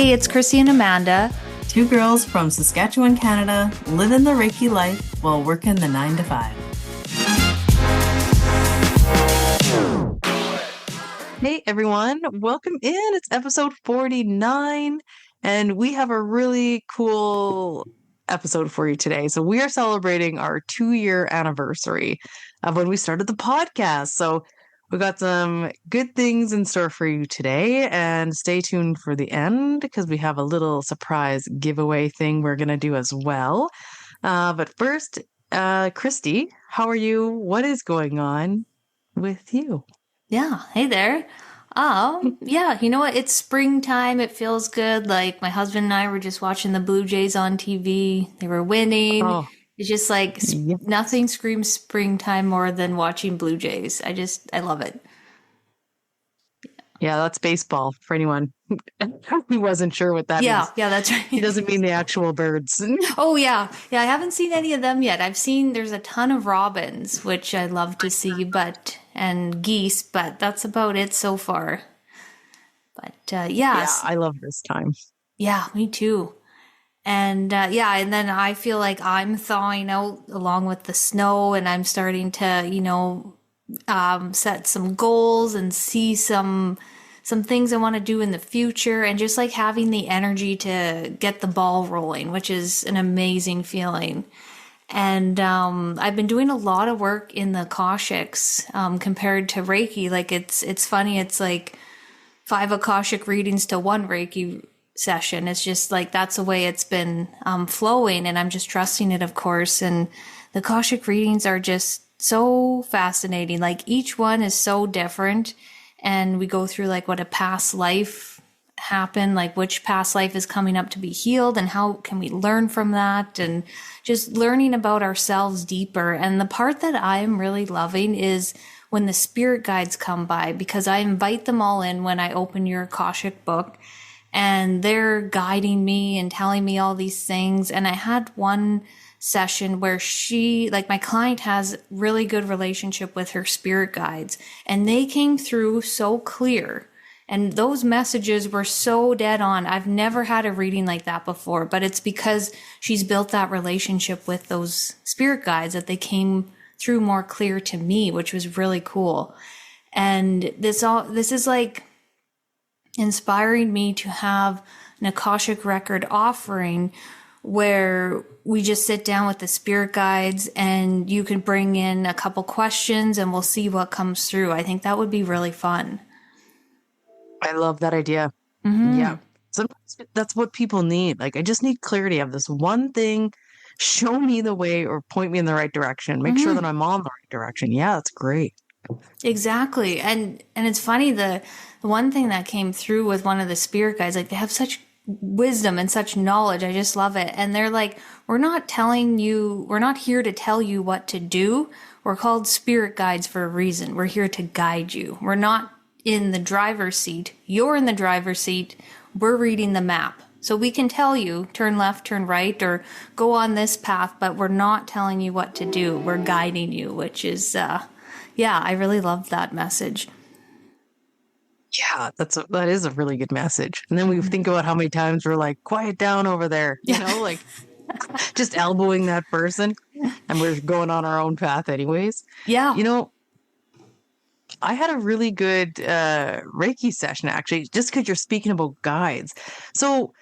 Hey, it's Chrissy and Amanda. Two girls from Saskatchewan, Canada, living the Reiki life while working the 9 to 5. Hey everyone, welcome in. It's episode 49, and we have a really cool episode for you today. So we are celebrating our 2-year anniversary of when we started the podcast. So we got some good things in store for you today, and stay tuned for the end because we have a little surprise giveaway thing we're going to do as well. But first, Christy, how are you? What is going on with you? Yeah, hey there. Yeah, you know what? It's springtime. It feels good. Like my husband and I were just watching the Blue Jays on TV. They were winning. Oh, It's just like yes. nothing screams springtime more than watching Blue Jays. I love it. Yeah, that's baseball for anyone who wasn't sure what that means. Yeah, that's He right. doesn't mean the actual birds. Oh, yeah. Yeah, I haven't seen any of them yet. There's a ton of robins, which I love to see, and geese, but that's about it so far. But yeah, Yeah, I love this time. yeah, me too. And and then I feel like I'm thawing out along with the snow, and I'm starting to, set some goals and see some things I want to do in the future, and just like having the energy to get the ball rolling, which is an amazing feeling. And I've been doing a lot of work in the Akashics compared to Reiki. Like it's funny. It's like 5 Akashic readings to 1 Reiki session. It's just like that's the way it's been flowing, and I'm just trusting it, of course. And the Akashic readings are just so fascinating. Like each one is so different, and we go through like what a past life happened, like which past life is coming up to be healed, and how can we learn from that, and just learning about ourselves deeper. And the part that I'm really loving is when the spirit guides come by, because I invite them all in when I open your Akashic book, and they're guiding me and telling me all these things. And I had one session where my client has really good relationship with her spirit guides, and they came through so clear. And those messages were so dead on. I've never had a reading like that before, but it's because she's built that relationship with those spirit guides that they came through more clear to me, which was really cool. And this is like inspiring me to have an Akashic record offering where we just sit down with the spirit guides, and you can bring in a couple questions and we'll see what comes through. I think that would be really fun. I love that idea. Mm-hmm. Yeah. Sometimes that's what people need. Like, I just need clarity of this one thing. Show me the way or point me in the right direction. Make sure that I'm on the right direction. Yeah, that's great. Exactly. And it's funny, the one thing that came through with one of the spirit guides, like they have such wisdom and such knowledge. I just love it. And they're like, we're not here to tell you what to do. We're called spirit guides for a reason. We're here to guide you. We're not in the driver's seat. You're in the driver's seat. We're reading the map. So we can tell you, turn left, turn right, or go on this path, but we're not telling you what to do. We're guiding you, which is, I really love that message. Yeah, that is a really good message. And then we think about how many times we're like, quiet down over there, like just elbowing that person, and we're going on our own path anyways. Yeah. I had a really good Reiki session, actually, just because you're speaking about guides. So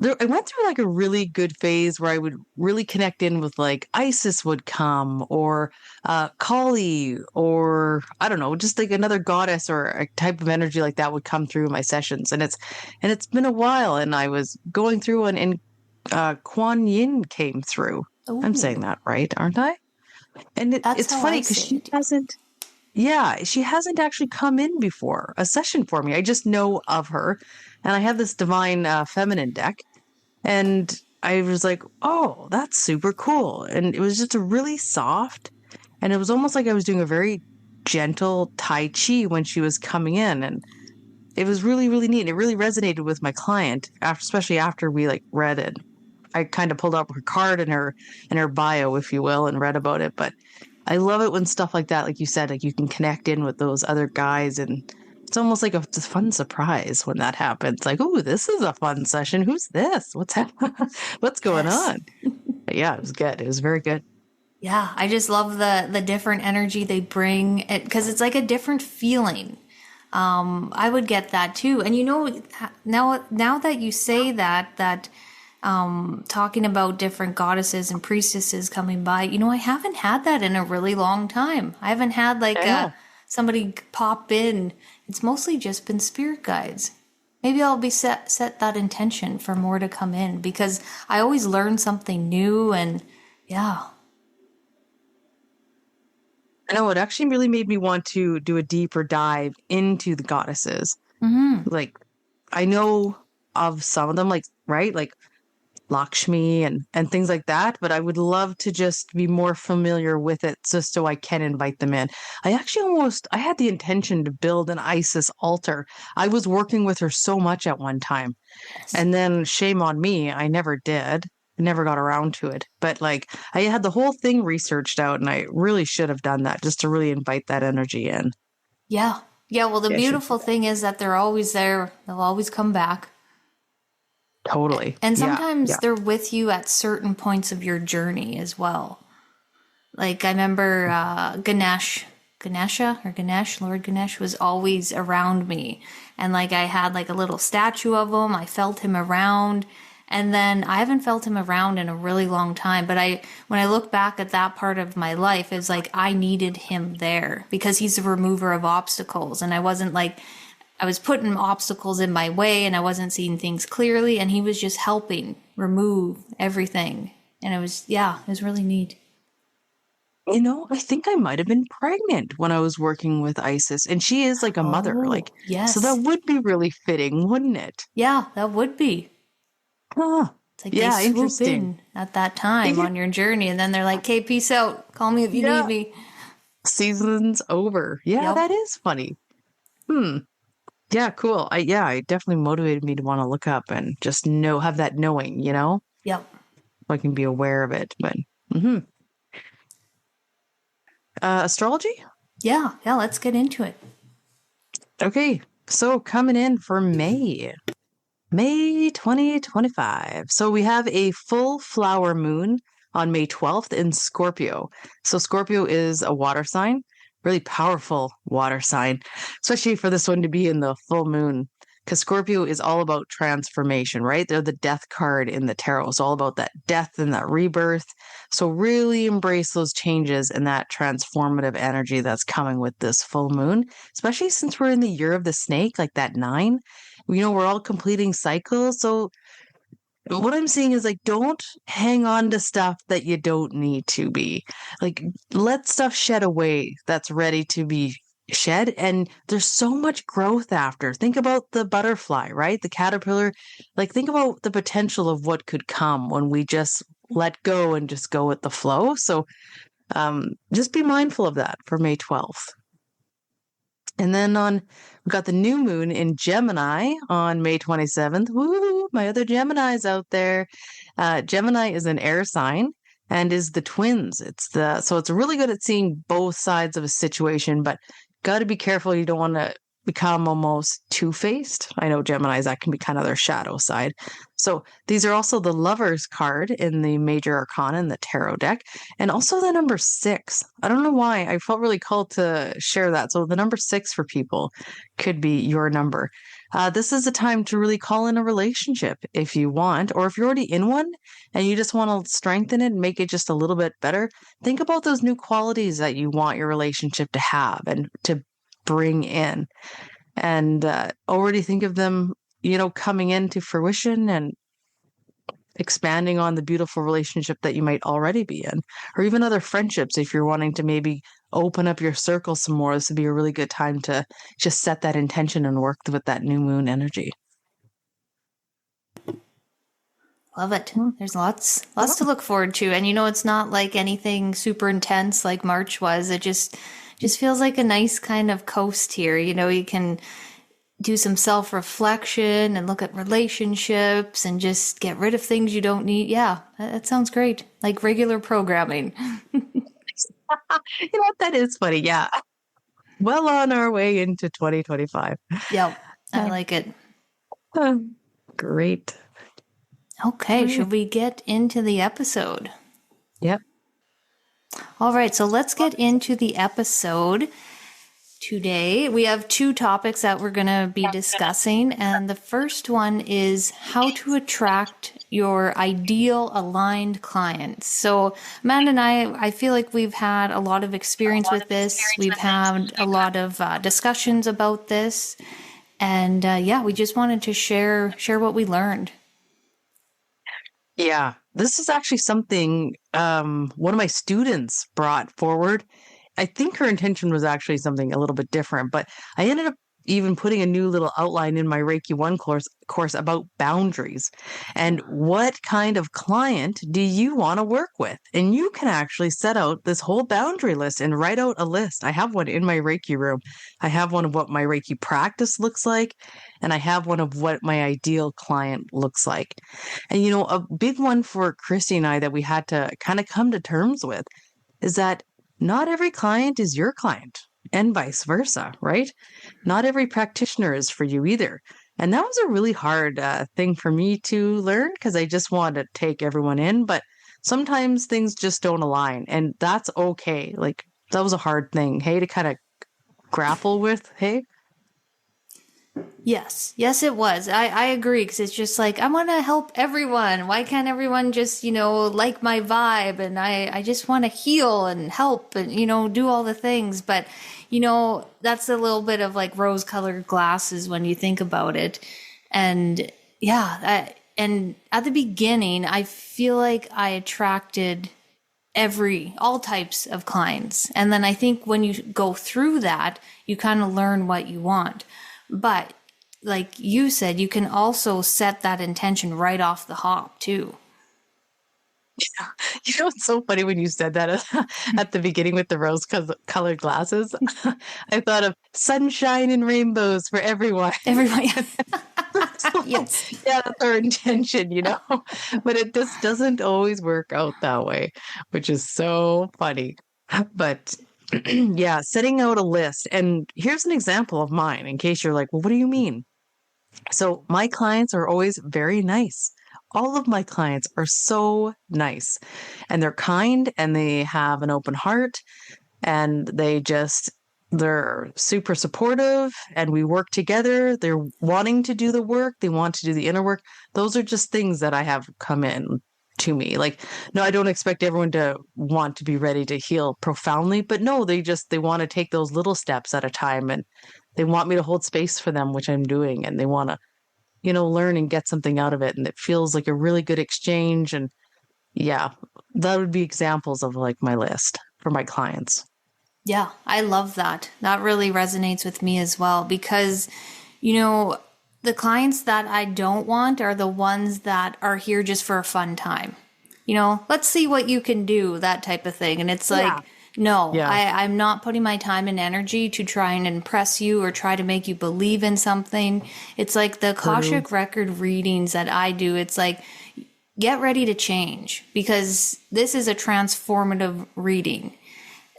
I went through like a really good phase where I would really connect in with like Isis would come, or Kali, or I don't know, just like another goddess or a type of energy like that would come through my sessions. And it's been a while, and I was going through and Kuan Yin came through. Ooh. I'm saying that right, aren't I? And it's funny because she hasn't actually come in before a session for me. I just know of her, and I have this divine feminine deck, and I was like, oh, that's super cool. And it was just a really soft, and it was almost like I was doing a very gentle Tai Chi when she was coming in, and it was really, really neat. It really resonated with my client, especially after we like read it. I kind of pulled up her card and her bio, if you will, and read about it. But I love it when stuff like that, like you said, like you can connect in with those other guys and it's almost like a fun surprise when that happens. Like, oh, this is a fun session. Who's this? What's going Yes. on? But yeah, it was good. It was very good. Yeah, I just love the different energy they bring it because it's like a different feeling. I would get that too. And now that you say that talking about different goddesses and priestesses coming by, I haven't had that in a really long time. I haven't had like Yeah. somebody pop in. It's mostly just been spirit guides. Maybe I'll be set that intention for more to come in because I always learn something new and yeah. I know it actually really made me want to do a deeper dive into the goddesses. Like, I know of some of them, like, right? Like Lakshmi and things like that, but I would love to just be more familiar with it just so I can invite them in. I had the intention to build an Isis altar. I was working with her so much at one time. Yes. And then shame on me, I never did. I never got around to it. But like I had the whole thing researched out and I really should have done that just to really invite that energy in. Yeah. Yeah. Well, the Yeah, I should do beautiful that. thing is that they're always there. They'll always come back. Totally. And Yeah. sometimes Yeah. they're with you at certain points of your journey as well. Like I remember Lord Ganesh was always around me. And like I had like a little statue of him. I felt him around. And then I haven't felt him around in a really long time. But when I look back at that part of my life, it's like I needed him there because he's a remover of obstacles. And I was putting obstacles in my way and I wasn't seeing things clearly. And he was just helping remove everything. And it was really neat. I think I might have been pregnant when I was working with Isis, and she is like a mother, Oh, like, so that yes. would be really fitting, wouldn't it? Yeah, that would be. Huh. It's like they Yeah, swoop interesting. in at that time on your journey and then they're like, okay, peace out. Call me if you need Yeah, me. season's over. Yeah, Yep. that is funny. Hmm. Yeah, cool. I definitely motivated me to want to look up and just have that knowing, Yep. so I can be aware of it. But hmm astrology? Yeah. Yeah. Let's get into it. Okay. So coming in for May 2025. So we have a full flower moon on May 12th in Scorpio. So Scorpio is a water sign, really powerful water sign, especially for this one to be in the full moon. Because Scorpio is all about transformation, right? They're the death card in the tarot. It's all about that death and that rebirth. So really embrace those changes and that transformative energy that's coming with this full moon, especially since we're in the year of the snake, like that 9. We're all completing cycles. So what I'm seeing is like, don't hang on to stuff that you don't need to be. Like, let stuff shed away that's ready to be shed. And there's so much growth after. Think about the butterfly, right? The caterpillar. Like, think about the potential of what could come when we just let go and just go with the flow. So just be mindful of that for May 12th. And then we've got the new moon in Gemini on May 27th. Woo, my other Gemini's out there. Gemini is an air sign and is the twins. So it's really good at seeing both sides of a situation, but got to be careful. You don't want to become almost two-faced. I know Geminis, that can be kind of their shadow side. So these are also the Lovers card in the Major Arcana in the tarot deck, and also the number 6. I don't know why. I felt really called to share that. So the number 6 for people could be your number. This is a time to really call in a relationship if you want, or if you're already in one and you just want to strengthen it and make it just a little bit better. Think about those new qualities that you want your relationship to have and to bring in, and already think of them, coming into fruition and expanding on the beautiful relationship that you might already be in, or even other friendships. If you're wanting to maybe open up your circle some more, this would be a really good time to just set that intention and work with that new moon energy. Love it. There's lots to look forward to. And it's not like anything super intense like March was. It just feels like a nice kind of coast here. You can do some self-reflection and look at relationships and just get rid of things you don't need. Yeah, that sounds great. Like regular programming. That is funny. Yeah. well on our way into 2025. Yep. I like it. Great. Okay, Great. should we get into the episode? Yep. All right, so let's get into the episode. Today, we have two topics that we're going to be discussing. And the first one is how to attract your ideal aligned clients. So, Amanda and I feel like we've had a lot of experience with this. We've had a lot of discussions about this. And yeah, we just wanted to share what we learned. Yeah, this is actually something one of my students brought forward. I think her intention was actually something a little bit different, but I ended up even putting a new little outline in my Reiki 1 course about boundaries and what kind of client do you want to work with? And you can actually set out this whole boundary list and write out a list. I have one in my Reiki room. I have one of what my Reiki practice looks like, and I have one of what my ideal client looks like. And a big one for Christy and I that we had to kind of come to terms with is that not every client is your client and vice versa, right? Not every practitioner is for you either. And that was a really hard thing for me to learn because I just wanted to take everyone in, but sometimes things just don't align and that's okay. Like that was a hard thing, hey, to kind of grapple with, hey? Yes, it was. I agree because it's just like I want to help everyone. Why can't everyone just like my vibe? And I just want to heal and help and do all the things. But that's a little bit of like rose-colored glasses when you think about it. And yeah, and at the beginning, I feel like I attracted all types of clients, and then I think when you go through that, you kind of learn what you want. But like you said, you can also set that intention right off the hop too. Yeah. It's so funny when you said that at the beginning with the rose-colored glasses. I thought of sunshine and rainbows for everyone. Everyone, Yes. Yeah, that's our intention, but it just doesn't always work out that way, which is so funny. But yeah, setting out a list. And here's an example of mine in case you're like, well, what do you mean? So my clients are always very nice. All of my clients are so nice and they're kind and they have an open heart and they're super supportive and we work together. They're wanting to do the work. They want to do the inner work. Those are just things that I have come in to me. Like, no, I don't expect everyone to want to be ready to heal profoundly, but no, they want to take those little steps at a time and they want me to hold space for them, which I'm doing. And they want to, learn and get something out of it. And it feels like a really good exchange. And yeah, that would be examples of like my list for my clients. yeah, I love that. That really resonates with me as well because, the clients that I don't want are the ones that are here just for a fun time. Let's see what you can do, that type of thing. And it's like, no, Yeah. I'm not putting my time and energy to try and impress you or try to make you believe in something. It's like the Akashic record readings that I do. It's like, get ready to change because this is a transformative reading.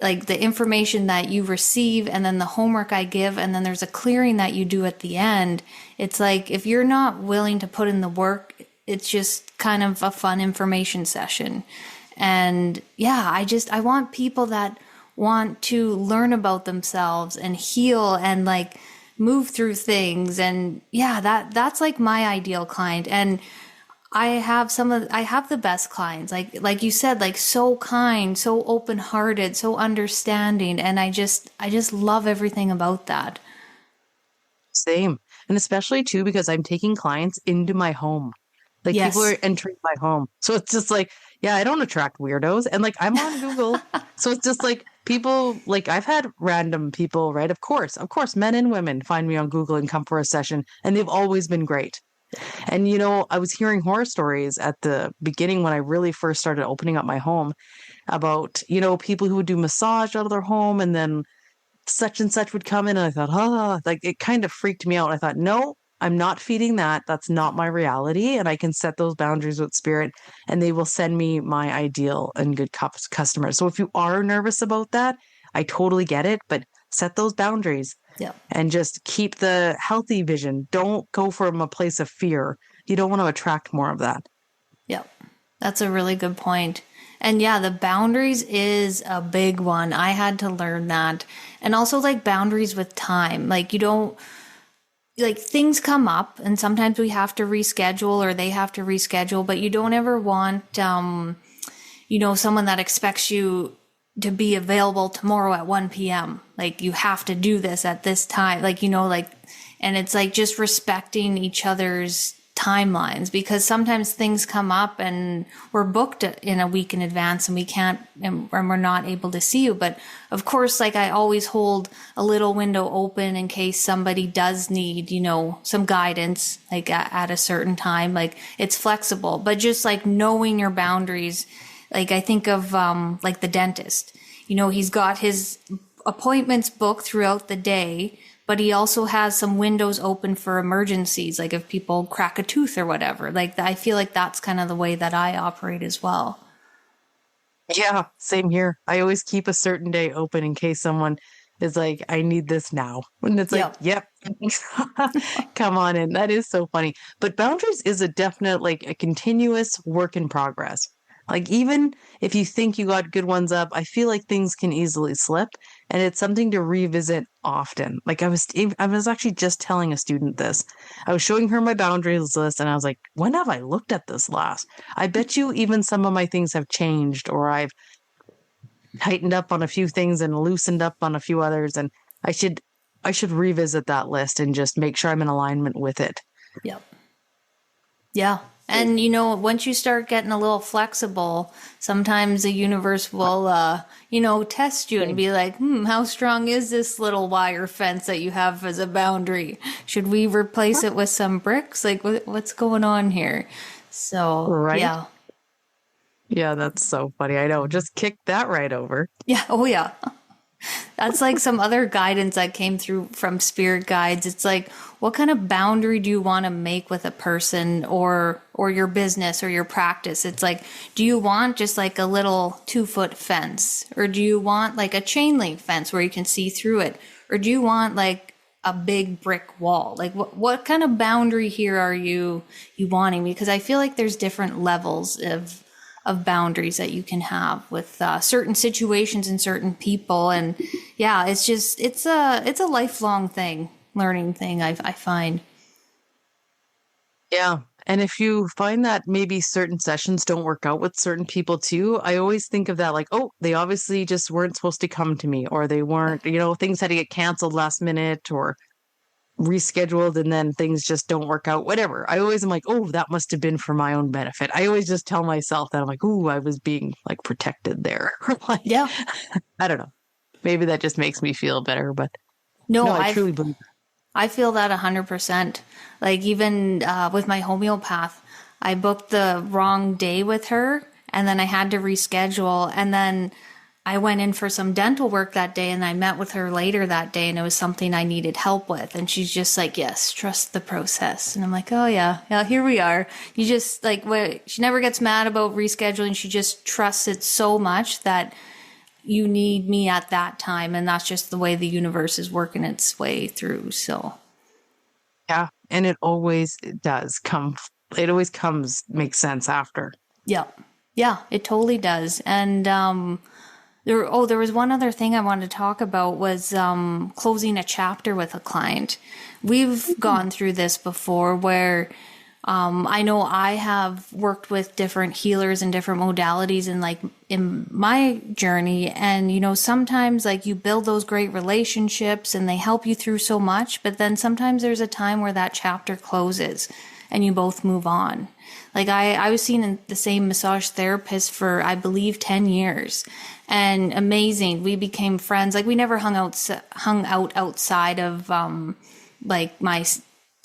Like the information that you receive and then the homework I give and then there's a clearing that you do at the end. It's like if you're not willing to put in the work, it's just kind of a fun information session. And yeah, I want people that want to learn about themselves and heal and like move through things. And yeah, that's like my ideal client. And I have the best clients, like you said, like so kind, so open-hearted, so understanding. And I just love everything about that. Same. And especially too, because I'm taking clients into my home. Like Yes. people are entering my home. So it's just like, yeah, I don't attract weirdos. And like I'm on Google. So it's just like people, like I've had random people, right? Of course, men and women find me on Google and come for a session. And they've always been great. And, I was hearing horror stories at the beginning when I really first started opening up my home about, people who would do massage out of their home and then such and such would come in. And I thought, like it kind of freaked me out. I thought, no, I'm not feeding that. That's not my reality. And I can set those boundaries with spirit and they will send me my ideal and good customers. So if you are nervous about that, I totally get it. But set those boundaries Yeah. and just keep the healthy vision. Don't go from a place of fear. You don't want to attract more of that. Yep. That's a really good point. And yeah, the boundaries is a big one. I had to learn that. And also like boundaries with time. Like you don't, like things come up and sometimes we have to reschedule or they have to reschedule, but you don't ever want, someone that expects you to be available tomorrow at 1 p.m. Like you have to do this at this time. And it's like just respecting each other's timelines, because sometimes things come up and we're booked in a week in advance and we can't, and we're not able to see you. But of course, like I always hold a little window open in case somebody does need, some guidance, like at a certain time. Like it's flexible, but just like knowing your boundaries. Like I think of like the dentist, he's got his appointments booked throughout the day, but he also has some windows open for emergencies, like if people crack a tooth or whatever. Like I feel like that's kind of the way that I operate as well. Yeah, same here. I always keep a certain day open in case someone is like, I need this now. And it's like, yep, come on in. That is so funny. But boundaries is a definite, like a continuous work in progress. Like even if you think you got good ones up, I feel like things can easily slip, and it's something to revisit often. Like I was actually just telling a student this. I was showing her my boundaries list and I was like, when have I looked at this last? I bet you even some of my things have changed, or I've tightened up on a few things and loosened up on a few others, and I should revisit that list and just make sure I'm in alignment with it. Yep. Yeah. And, once you start getting a little flexible, sometimes the universe will, test you and be like, how strong is this little wire fence that you have as a boundary? Should we replace it with some bricks? Like, what's going on here? So, right? Yeah. Yeah, that's so funny. I know. Just kick that right over. Yeah. Oh, yeah. That's like some other guidance that came through from spirit guides. It's like, what kind of boundary do you want to make with a person or your business or your practice? It's like, do you want just like a little 2-foot fence, or do you want like a chain link fence where you can see through it? Or do you want like a big brick wall? Like what kind of boundary here are you wanting? Because I feel like there's different levels of boundaries that you can have with certain situations and certain people. And yeah, it's a lifelong thing, learning thing, I find. Yeah. And if you find that maybe certain sessions don't work out with certain people too, I always think of that like, oh, they obviously just weren't supposed to come to me, or they weren't, things had to get canceled last minute or rescheduled, and then things just don't work out, whatever. I always am like, oh, that must have been for my own benefit. I always just tell myself that I'm like, oh, I was being like protected there. Like, yeah. I don't know. Maybe that just makes me feel better, but no, I truly believe that. I feel that 100%. Like even with my homeopath, I booked the wrong day with her and then I had to reschedule, and then I went in for some dental work that day and I met with her later that day and it was something I needed help with. And she's just like, yes, trust the process. And I'm like, oh yeah, here we are. You just like, she never gets mad about rescheduling. She just trusts it so much that you need me at that time. And that's just the way the universe is working its way through. So. Yeah. And it always does come. It always comes, makes sense after. Yeah. Yeah, it totally does. And, there was one other thing I wanted to talk about was closing a chapter with a client. We've gone through this before where I know I have worked with different healers and different modalities in my journey. And, sometimes like you build those great relationships and they help you through so much, but then sometimes there's a time where that chapter closes and you both move on. Like I was seeing the same massage therapist for, I believe, 10 years, and amazing. We became friends. Like we never hung out outside of, like my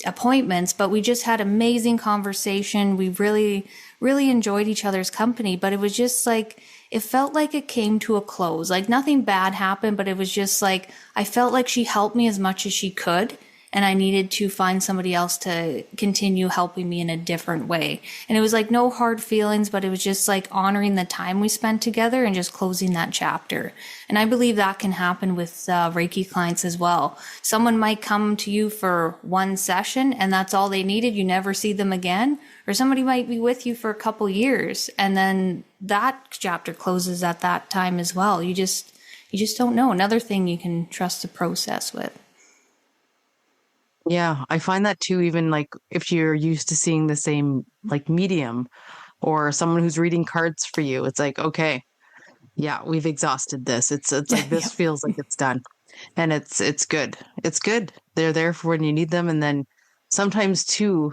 appointments, but we just had amazing conversation. We really, really enjoyed each other's company, but it was just like, it felt like it came to a close. Like nothing bad happened, but it was just like, I felt like she helped me as much as she could. and I needed to find somebody else to continue helping me in a different way. And it was like no hard feelings, but it was just like honoring the time we spent together and just closing that chapter. And I believe that can happen with Reiki clients as well. Someone might come to you for one session and that's all they needed. You never see them again. Or somebody might be with you for a couple years and then that chapter closes at that time as well. You just don't know. Another thing you can trust the process with. Yeah, I find that too, even like if you're used to seeing the same like medium or someone who's reading cards for you, it's like, okay, yeah, we've exhausted this. It's like this Yep. feels like it's done. And it's good. It's good. They're there for when you need them. And then sometimes too,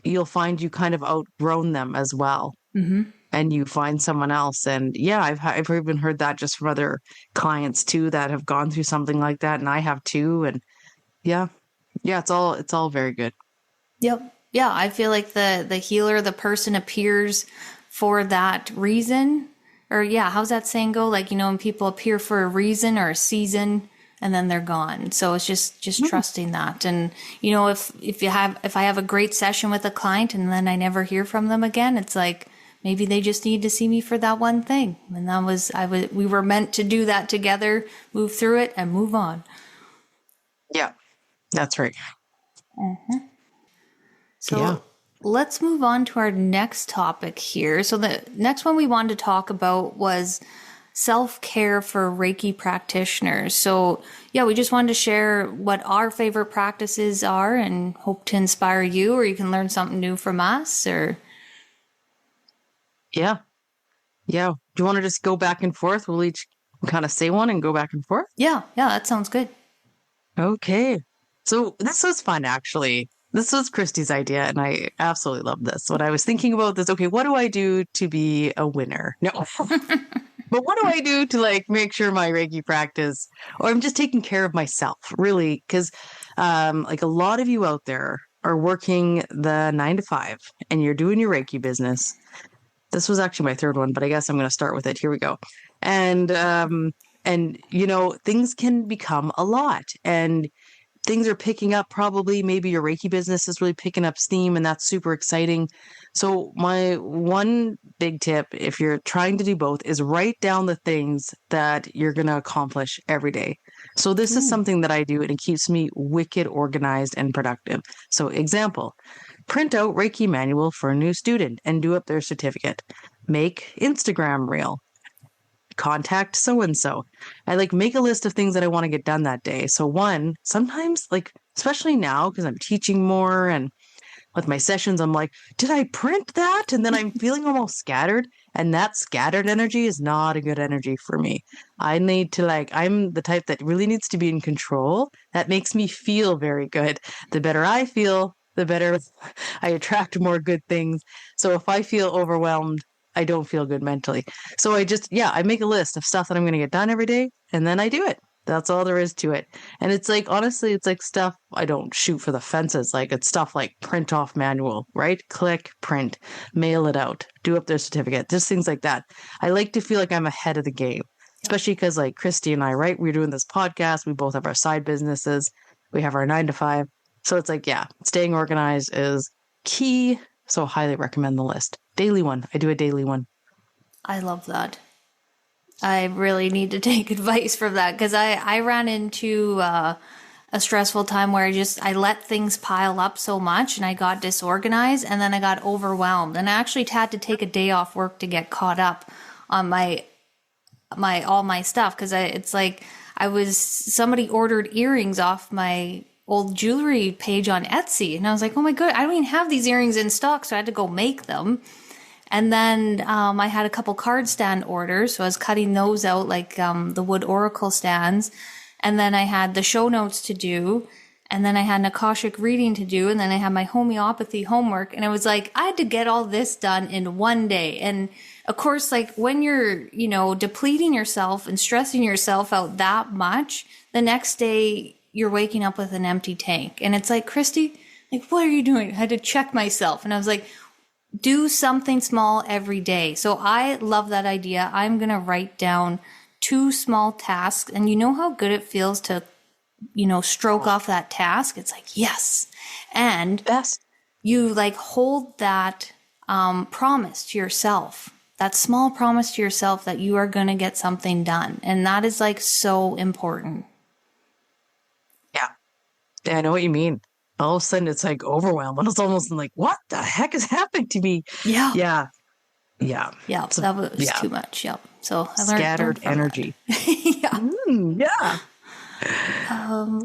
you'll find you kind of outgrown them as well. Mm-hmm. And you find someone else. And yeah, I've even heard that just from other clients too that have gone through something like that, and I have too. And yeah, yeah, it's all very good. Yep. Yeah, I feel like the healer, the person appears for that reason. Or yeah, how's that saying go? Like, when people appear for a reason or a season and then they're gone. So it's just trusting that. And if I have a great session with a client and then I never hear from them again, it's like maybe they just need to see me for that one thing. And we were meant to do that together, move through it and move on. Yeah, that's right. Mm-hmm. So Yeah. let's move on to our next topic here. So the next one we wanted to talk about was self-care for Reiki practitioners. So yeah, we just wanted to share what our favorite practices are and hope to inspire you, or you can learn something new from us. Or Yeah. Yeah. Do you want to just go back and forth? We'll each kind of say one and go back and forth. yeah, that sounds good. Okay. So this was fun, actually. This was Christy's idea, and I absolutely love this. When I was thinking about this, okay, what do I do to be a winner? No. But what do I do to like make sure my Reiki practice, or I'm just taking care of myself, really? Because like a lot of you out there are working the 9 to 5 and you're doing your Reiki business. This was actually my third one, but I guess I'm going to start with it. Here we go. And things can become a lot, and things are picking up. Probably maybe your Reiki business is really picking up steam, and that's super exciting. So my one big tip, if you're trying to do both, is write down the things that you're going to accomplish every day. So this is something that I do, and it keeps me wicked organized and productive. So example, print out Reiki manual for a new student and do up their certificate. Make Instagram reel. Contact so-and-so. I like make a list of things that I want to get done that day. So one, sometimes like, especially now, because I'm teaching more and with my sessions, I'm like, did I print that? And then I'm feeling almost scattered. And that scattered energy is not a good energy for me. I need to I'm the type that really needs to be in control. That makes me feel very good. The better I feel, the better I attract more good things. So if I feel overwhelmed, I don't feel good mentally. So I make a list of stuff that I'm going to get done every day, and then I do it. That's all there is to it. And it's like, honestly, it's like stuff I don't shoot for the fences. Like it's stuff like print off manual, right? Click, print, mail it out, do up their certificate, just things like that. I like to feel like I'm ahead of the game, especially because like Christy and I, right? We're doing this podcast. We both have our side businesses. We have our 9 to 5. So it's like, yeah, staying organized is key. So highly recommend the list. Daily one. I do a daily one. I love that. I really need to take advice from that because I ran into a stressful time where I let things pile up so much and I got disorganized and then I got overwhelmed, and I actually had to take a day off work to get caught up on my all my stuff because it's like somebody ordered earrings off my old jewelry page on Etsy, and I was like, oh my god, I don't even have these earrings in stock, so I had to go make them. And then I had a couple card stand orders, so I was cutting those out, like the wood oracle stands. And then I had the show notes to do, and then I had an Akashic reading to do, and then I had my homeopathy homework. And it was like I had to get all this done in one day. And of course, like when you're, depleting yourself and stressing yourself out that much, the next day you're waking up with an empty tank. And it's like, Christy, like, what are you doing? I had to check myself. And I was like, do something small every day. So I love that idea. I'm going to write down 2 small tasks. And you know how good it feels to stroke off that task, it's like, yes. And Best. you like hold that promise to yourself, that small promise to yourself that you are going to get something done. And that is like so important. Yeah. Yeah, I know what you mean. All of a sudden it's like overwhelmed. It's almost like, what the heck is happening to me? Yeah. Yeah. Yeah. Yeah. That was too much. Yep. So I Scattered learned energy. yeah. Yeah.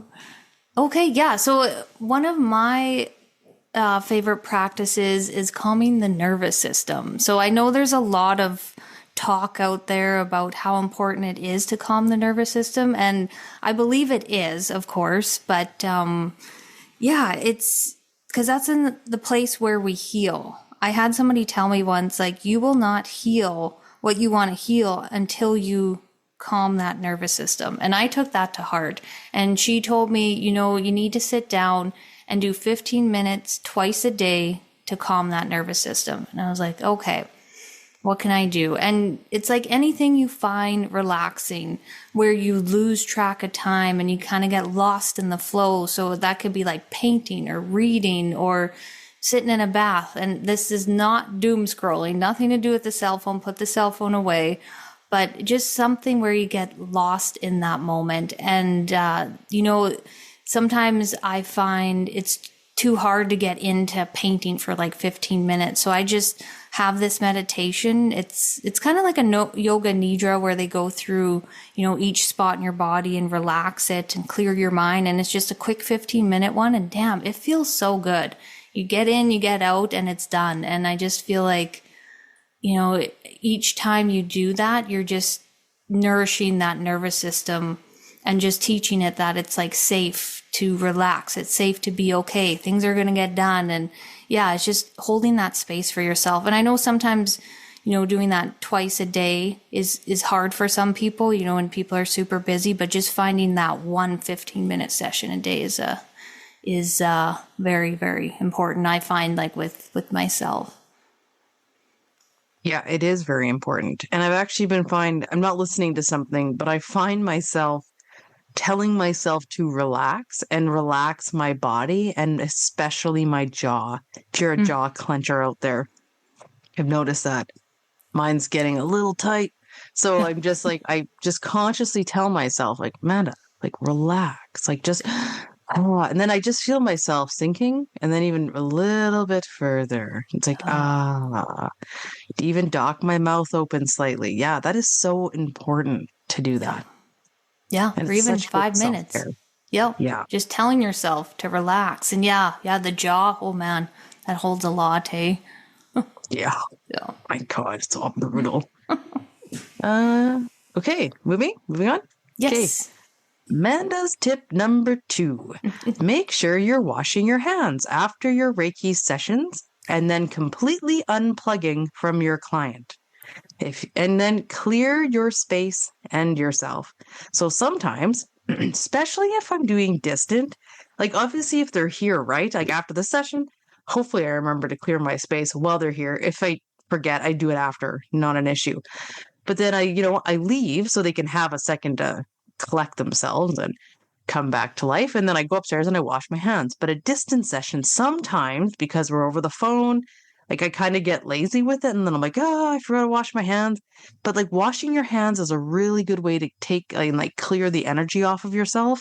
Okay. Yeah. So one of my favorite practices is calming the nervous system. So I know there's a lot of talk out there about how important it is to calm the nervous system. And I believe it is, of course. But yeah, it's because that's in the place where we heal. I had somebody tell me once, like, you will not heal what you want to heal until you calm that nervous system. And I took that to heart. And she told me, you need to sit down and do 15 minutes twice a day to calm that nervous system. And I was like, okay, what can I do? And it's like anything you find relaxing where you lose track of time and you kind of get lost in the flow. So that could be like painting or reading or sitting in a bath. And this is not doom scrolling, nothing to do with the cell phone. Put the cell phone away, but just something where you get lost in that moment. And, sometimes I find it's too hard to get into painting for like 15 minutes. So I just have this meditation. It's kind of like a yoga nidra where they go through, each spot in your body and relax it and clear your mind. And it's just a quick 15-minute one. And damn, it feels so good. You get in, you get out, and it's done. And I just feel like, each time you do that, you're just nourishing that nervous system and just teaching it that it's like safe to relax. It's safe to be okay. Things are going to get done. And yeah, it's just holding that space for yourself. And I know sometimes, doing that twice a day is hard for some people, when people are super busy, but just finding that one 15-minute session a day is very, very important. I find, like with myself. Yeah, it is very important. And I've actually I'm not listening to something, but I find myself telling myself to relax and relax my body and especially my jaw. If you're a jaw clencher out there, I've noticed that mine's getting a little tight. So I'm just like, I just consciously tell myself, like, Amanda, like, relax, like, just, and then I just feel myself sinking and then even a little bit further. It's like, even dock my mouth open slightly. Yeah, that is so important to do that. Yeah, and or even 5 minutes. Yep. Yeah. Just telling yourself to relax. And yeah, the jaw, oh man, that holds a lot, eh? Yeah. Yeah. My God, it's all brutal. Okay, moving on. Yes. Okay. Amanda's tip number 2. Make sure you're washing your hands after your Reiki sessions and then completely unplugging from your client. And then clear your space and yourself. So sometimes, especially if I'm doing distant, like obviously if they're here, right? Like after the session, hopefully I remember to clear my space while they're here. If I forget, I do it after, not an issue. But then I leave so they can have a second to collect themselves and come back to life. And then I go upstairs and I wash my hands. But a distance session, sometimes because we're over the phone, like I kind of get lazy with it. And then I'm like, I forgot to wash my hands. But like washing your hands is a really good way to take and like clear the energy off of yourself.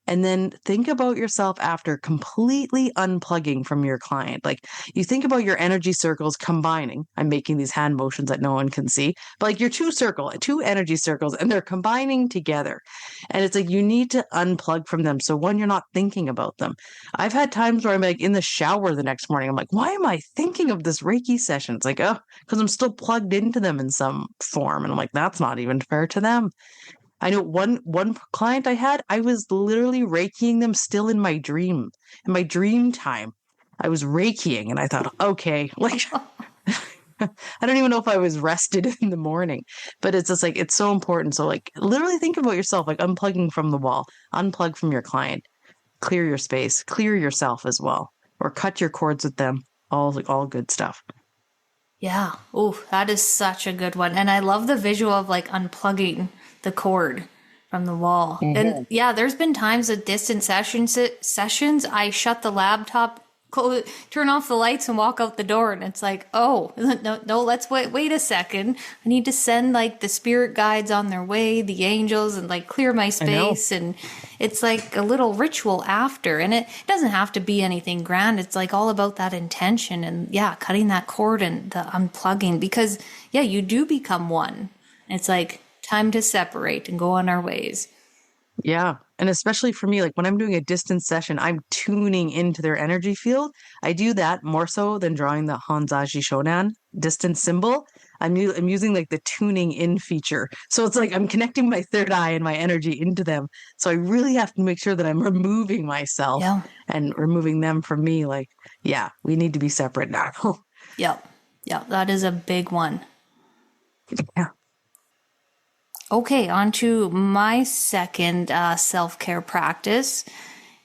And then think about yourself after completely unplugging from your client. Like you think about your energy circles combining. I'm making these hand motions that no one can see, but like your two energy circles, and they're combining together. And it's like you need to unplug from them. So one, you're not thinking about them. I've had times where I'm like in the shower the next morning. I'm like, why am I thinking of this Reiki session? It's like, because I'm still plugged into them in some form. And I'm like, that's not even fair to them. I know one client I had, I was literally Reikiing them still in my dream time. I was Reikiing and I thought, okay, like, I don't even know if I was rested in the morning, but it's just like, it's so important. So like, literally think about yourself, like unplugging from the wall, unplug from your client, clear your space, clear yourself as well, or cut your cords with them. All good stuff. Yeah. Oh, that is such a good one. And I love the visual of like unplugging the cord. from the wall. And Mhm. yeah, there's been times at distant sessions, I shut the laptop, turn off the lights, and walk out the door, and it's like, oh, no, let's wait a second. I need to send like the spirit guides on their way, the angels, and like clear my I know. space. And it's like a little ritual after, and it doesn't have to be anything grand. It's like all about that intention and yeah, cutting that cord and the unplugging, because yeah, you do become one. It's like time to separate and go on our ways. Yeah. And especially for me, like when I'm doing a distance session, I'm tuning into their energy field. I do that more so than drawing the Hanzaji Shonan distance symbol. I'm using like the tuning in feature. So it's like I'm connecting my third eye and my energy into them. So I really have to make sure that I'm removing myself Yeah. and removing them from me. Like, yeah, we need to be separate now. Yep. Yep. That is a big one. Yeah. Okay, on to my second self-care practice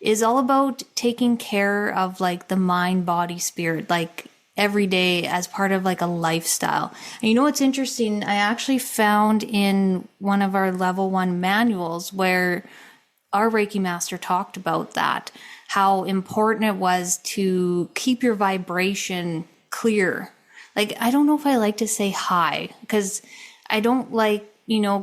is all about taking care of like the mind, body, spirit, like every day as part of like a lifestyle. And you know what's interesting? I actually found in one of our level 1 manuals where our Reiki master talked about that, how important it was to keep your vibration clear. Like, I don't know if I like to say high, because I don't like,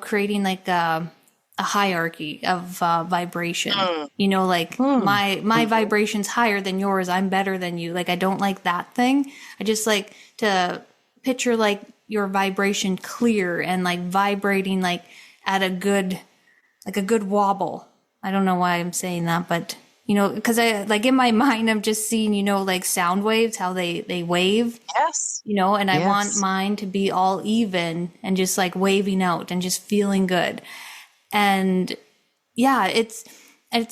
creating like a hierarchy of vibration. Like Hmm. my vibration's higher than yours. I'm better than you. Like, I don't like that thing. I just like to picture like your vibration clear and like vibrating like at a good wobble. I don't know why I'm saying that, but because I like in my mind, I'm just seeing, like sound waves, how they wave, Yes. and I want Yes. mine to be all even and just like waving out and just feeling good. And yeah, it's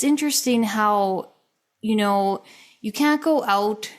interesting how, you can't go out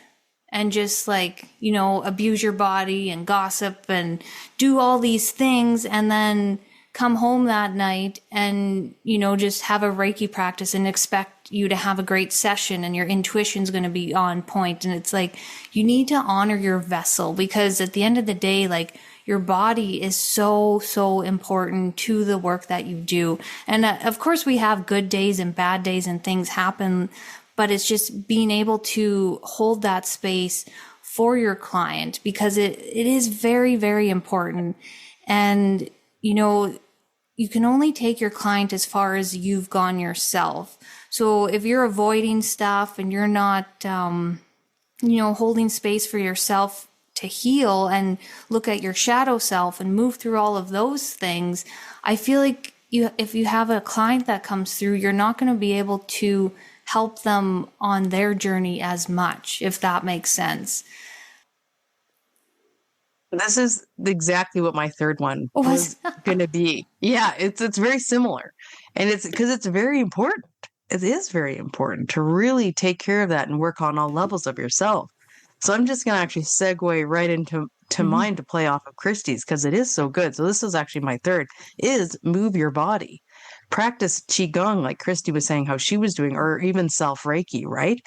and just like, abuse your body and gossip and do all these things and then come home that night and, just have a Reiki practice and expect you to have a great session and your intuition's going to be on point. And it's like, you need to honor your vessel, because at the end of the day, like, your body is so, so important to the work that you do. And of course we have good days and bad days and things happen, but it's just being able to hold that space for your client, because it is very, very important. And, you can only take your client as far as you've gone yourself. So if you're avoiding stuff and you're not, holding space for yourself to heal and look at your shadow self and move through all of those things, I feel like if you have a client that comes through, you're not going to be able to help them on their journey as much, if that makes sense. This is exactly what my third one Was was going to be. Yeah, it's very similar. And it's because it's very important. It is very important to really take care of that and work on all levels of yourself. So I'm just going to actually segue right into mine to play off of Christie's, because it is so good. So this is actually my third, is move your body. Practice qigong, like Christy was saying how she was doing, or even self Reiki, right?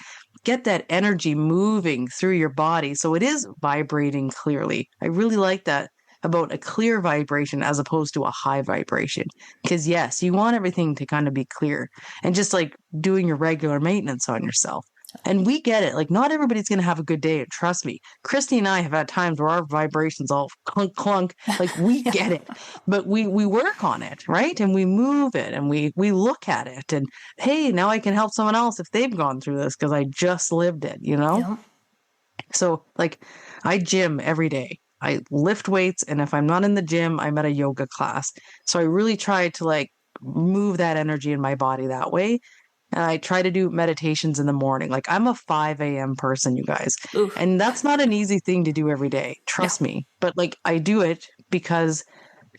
Get that energy moving through your body so it is vibrating clearly. I really like that about a clear vibration as opposed to a high vibration. Because, yes, you want everything to kind of be clear and just like doing your regular maintenance on yourself. And we get it. Like, not everybody's going to have a good day. And trust me, Christy and I have had times where our vibrations all clunk, clunk. Like, we yeah, get it. But we work on it, right? And we move it and we look at it. And hey, now I can help someone else if they've gone through this because I just lived it, you know? yeah, So, like, I gym every day. I lift weights. And if I'm not in the gym, I'm at a yoga class. So I really try to like move that energy in my body that way. And I try to do meditations in the morning. Like, I'm a 5 a.m. person, you guys. oof, And that's not an easy thing to do every day. no, Trust me. But like, I do it because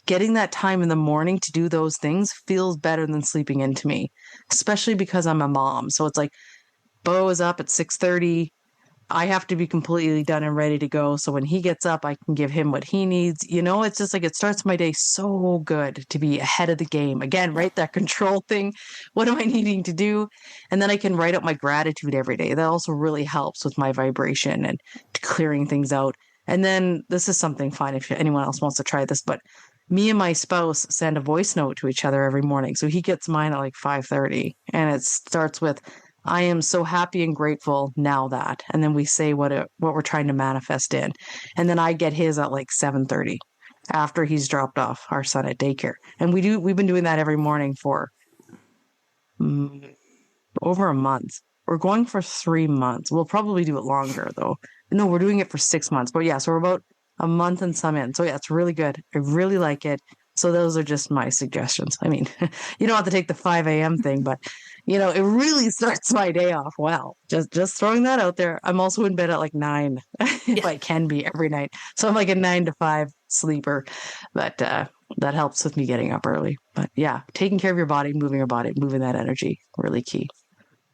getting that time in the morning to do those things feels better than sleeping into me, especially because I'm a mom. So it's like, Bo is up at 6:30. I have to be completely done and ready to go. So when he gets up, I can give him what he needs. You know, it's just like it starts my day so good to be ahead of the game. Again, yeah, right? That control thing. What am I needing to do? And then I can write out my gratitude every day. That also really helps with my vibration and clearing things out. And then this is something fine if anyone else wants to try this, but me and my spouse send a voice note to each other every morning. So he gets mine at like 5:30, and it starts with, I am so happy and grateful now that, and then we say what we're trying to manifest in. And then I get his at like 7:30 after he's dropped off our son at daycare. And we've been doing that every morning for over a month. We're going for 3 months. We'll probably do it longer though. No, we're doing it for 6 months. But yeah, so we're about a month and some in. So yeah, it's really good. I really like it. So those are just my suggestions. I mean, you don't have to take the 5 a.m. thing, but it really starts my day off well. Just throwing that out there. I'm also in bed at like 9 if I can be every night. So I'm like a 9 to 5 sleeper. But that helps with me getting up early. But yeah, taking care of your body, moving that energy, really key.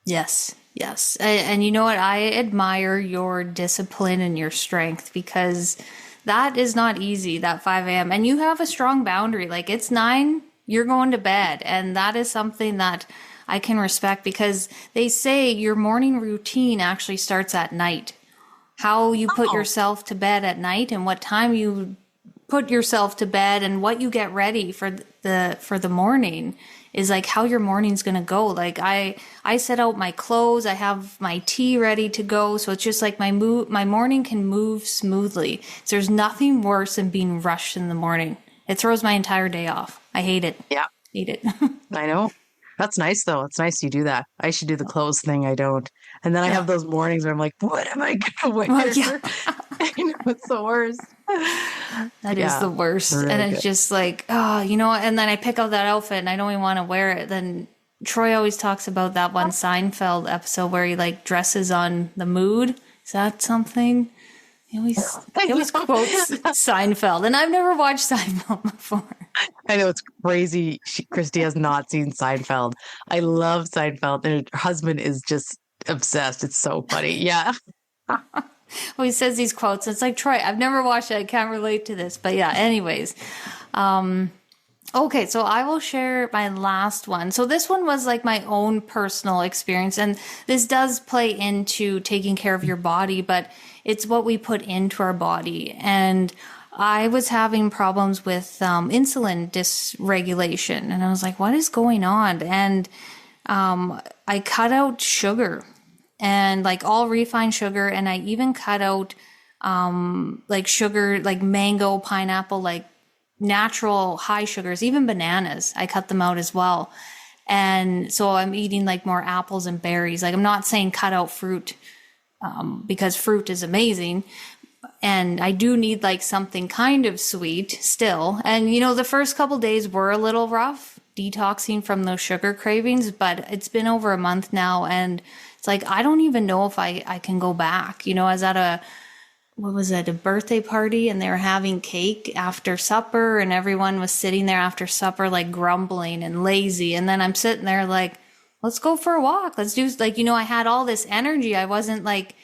Yes. Yes. And you know what? I admire your discipline and your strength, because that is not easy, that 5 a.m. And you have a strong boundary. Like, it's 9, you're going to bed. And that is something that I can respect, because they say your morning routine actually starts at night. How you put yourself to bed at night, and what time you put yourself to bed, and what you get ready for the morning is like how your morning's going to go. Like I set out my clothes, I have my tea ready to go. So it's just like my morning can move smoothly. So there's nothing worse than being rushed in the morning. It throws my entire day off. I hate it. Yeah. Hate it. I know. That's nice though. It's nice you do that. I should do the clothes thing. I don't. And then I have those mornings where I'm like, what am I going to wear? Well, yeah. I know, it's the worst. That is the worst. Really and it's just like, and then I pick out that outfit and I don't even want to wear it. Then Troy always talks about that one Seinfeld episode where he like dresses on the mood. Is that something? He always quotes Seinfeld, and I've never watched Seinfeld before. I know, it's crazy. Christy has not seen Seinfeld. I love Seinfeld. And her husband is just obsessed. It's so funny. Yeah. Well, he says these quotes. It's like, Troy, I've never watched it. I can't relate to this. But yeah, anyways. Okay, so I will share my last one. So this one was like my own personal experience. And this does play into taking care of your body, but it's what we put into our body. And I was having problems with insulin dysregulation. And I was like, what is going on? And I cut out sugar, and like all refined sugar. And I even cut out like sugar, like mango, pineapple, like natural high sugars, even bananas. I cut them out as well. And so I'm eating like more apples and berries. Like, I'm not saying cut out fruit, because fruit is amazing. And I do need like something kind of sweet still. And, the first couple days were a little rough detoxing from those sugar cravings, but it's been over a month now. And it's like, I don't even know if I can go back. I was at a birthday party, and they were having cake after supper, and everyone was sitting there after supper, like grumbling and lazy. And then I'm sitting there like, let's go for a walk. Let's do I had all this energy. I wasn't like,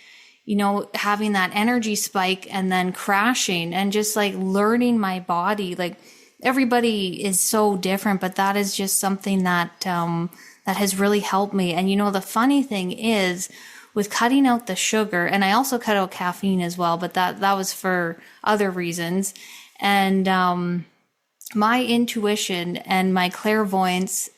having that energy spike and then crashing, and just like learning my body. Like, everybody is so different, but that is just something that, that has really helped me. And, the funny thing is, with cutting out the sugar, and I also cut out caffeine as well, but that was for other reasons. And, my intuition and my clairvoyance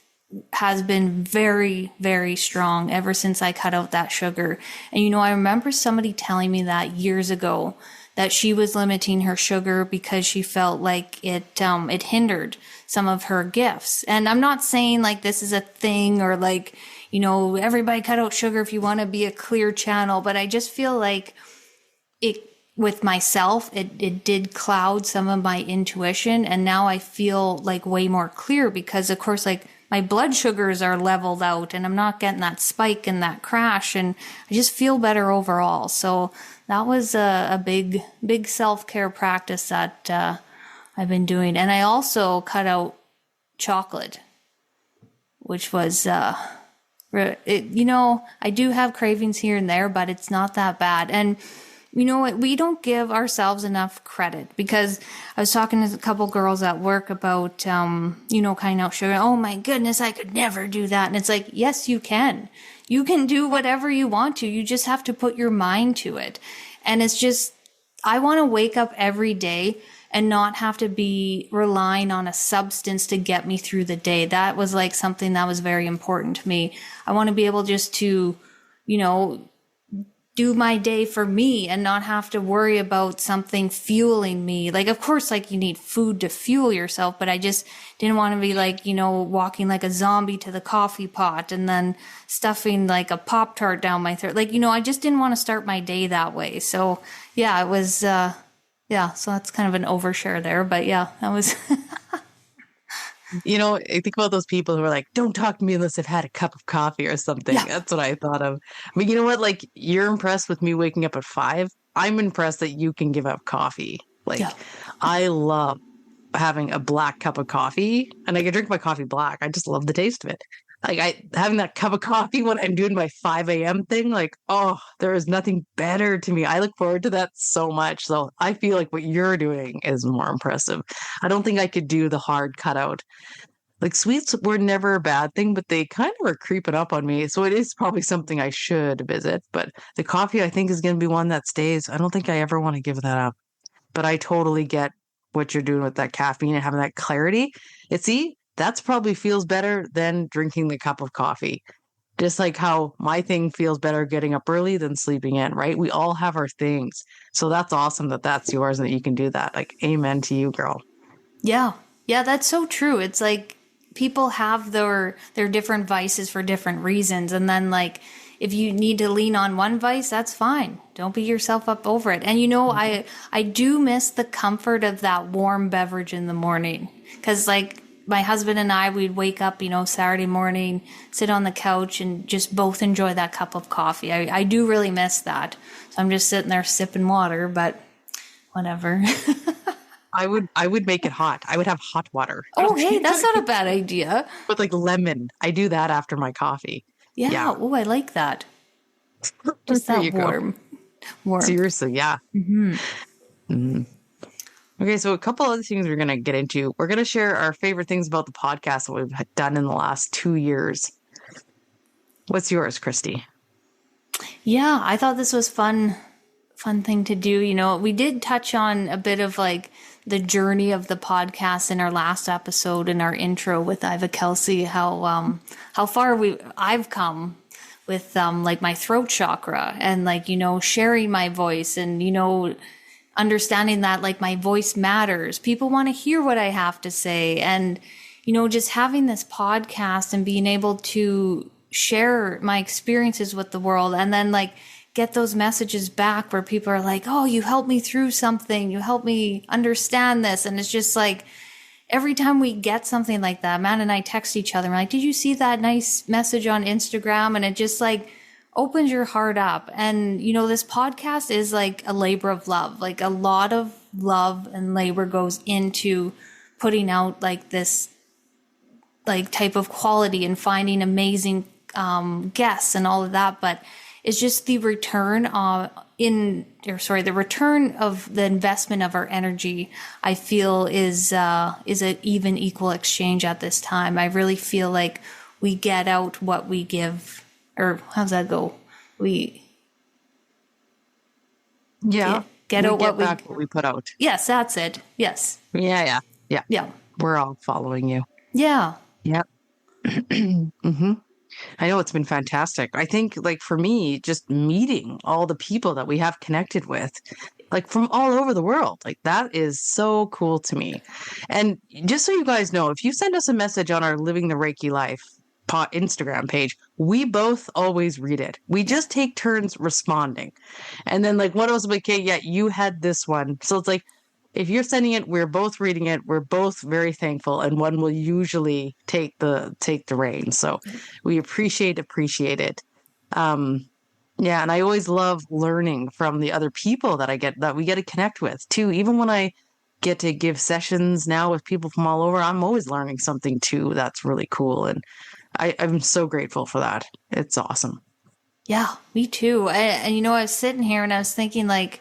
has been very, very strong ever since I cut out that sugar. And, I remember somebody telling me that years ago, that she was limiting her sugar because she felt like it hindered some of her gifts. And I'm not saying like this is a thing, or like, everybody cut out sugar if you want to be a clear channel. But I just feel like with myself, it did cloud some of my intuition. And now I feel like way more clear, because of course, like, my blood sugars are leveled out, and I'm not getting that spike and that crash, and I just feel better overall. So that was a big, big self-care practice that I've been doing. And I also cut out chocolate, which was, I do have cravings here and there, but it's not that bad. And you know what? We don't give ourselves enough credit, because I was talking to a couple girls at work about, cutting out sugar. Oh my goodness, I could never do that. And it's like, yes, you can. You can do whatever you want to. You just have to put your mind to it. And it's just I want to wake up every day and not have to be relying on a substance to get me through the day. That was like something that was very important to me. I want to be able just to, you know, do my day for me and not have to worry about something fueling me. Like, of course, like you need food to fuel yourself, but I just didn't want to be like, you know, walking like a zombie to the coffee pot and then stuffing like a Pop-Tart down my throat. Like, you know, I just didn't want to start my day that way. So yeah, it was, yeah, so that's kind of an overshare there, but yeah, that was. You know, I think about those people who are like, don't talk to me unless I've had a cup of coffee or something. Yeah. That's what I thought of. But you know what? Like, you're impressed with me waking up at 5. I'm impressed that you can give up coffee. Like, Yeah. I love having a black cup of coffee, and I can drink my coffee black. I just love the taste of it. Like, having that cup of coffee when I'm doing my 5 a.m. thing, like, oh, there is nothing better to me. I look forward to that so much. So I feel like what you're doing is more impressive. I don't think I could do the hard cutout. Like, sweets were never a bad thing, but they kind of were creeping up on me. So it is probably something I should visit. But the coffee, I think, is going to be one that stays. I don't think I ever want to give that up. But I totally get what you're doing with that caffeine and having that clarity. See, that's probably feels better than drinking the cup of coffee. Just like how my thing feels better getting up early than sleeping in, right? We all have our things. So that's awesome that that's yours and that you can do that. Like, amen to you, girl. Yeah. Yeah, that's so true. It's like people have their different vices for different reasons. And then like if you need to lean on one vice, that's fine. Don't beat yourself up over it. And you know, I do miss the comfort of that warm beverage in the morning. 'Cause like my husband and I, we'd wake up, you know, Saturday morning, sit on the couch and just both enjoy that cup of coffee. I do really miss that. So I'm just sitting there sipping water, but whatever. I would make it hot. I would have hot water. Oh, hey, that's not a bad idea. With like lemon. I do that after my coffee. Yeah. Oh, I like that. Just There that you go. warm. Seriously, yeah. Mm-hmm. Mm. Okay, so a couple other things we're going to get into. We're going to share our favorite things about the podcast that we've done in the last 2 years. What's yours, Christy? Yeah, I thought this was fun thing to do. You know, we did touch on a bit of like the journey of the podcast in our last episode in our intro with Iva Kelsey, how far I've come with like my throat chakra and like, you know, sharing my voice and, you know, understanding that like my voice matters. People want to hear what I have to say. And, you know, just having this podcast and being able to share my experiences with the world and then like get those messages back where people are like, oh, you helped me through something. You helped me understand this. And it's just like, every time we get something like that, Matt and I text each other. We're like, did you see that nice message on Instagram? And it just like opens your heart up. And, you know, this podcast is like a labor of love. Like a lot of love and labor goes into putting out like this like type of quality and finding amazing guests and all of that. But it's just the return the return of the investment of our energy, I feel is an even equal exchange at this time. I really feel like we get out what we give, or how's that go? We get out what we put out. Yes, that's it. Yes. Yeah. We're all following you. Yeah. Yep. Mm-hmm. I know it's been fantastic. I think like for me, just meeting all the people that we have connected with, like from all over the world, like that is so cool to me. And just so you guys know, if you send us a message on our Living the Reiki Life Instagram page, we both always read it. We just take turns responding. And then like one of us will be like, okay, yeah, you had this one. So it's like, if you're sending it, we're both reading it. We're both very thankful, and one will usually take the reins. So we appreciate it. Yeah, and I always love learning from the other people that we get to connect with too. Even when I get to give sessions now with people from all over, I'm always learning something too. That's really cool, and I'm so grateful for that. It's awesome. Yeah, me too. And you know, I was sitting here and I was thinking like,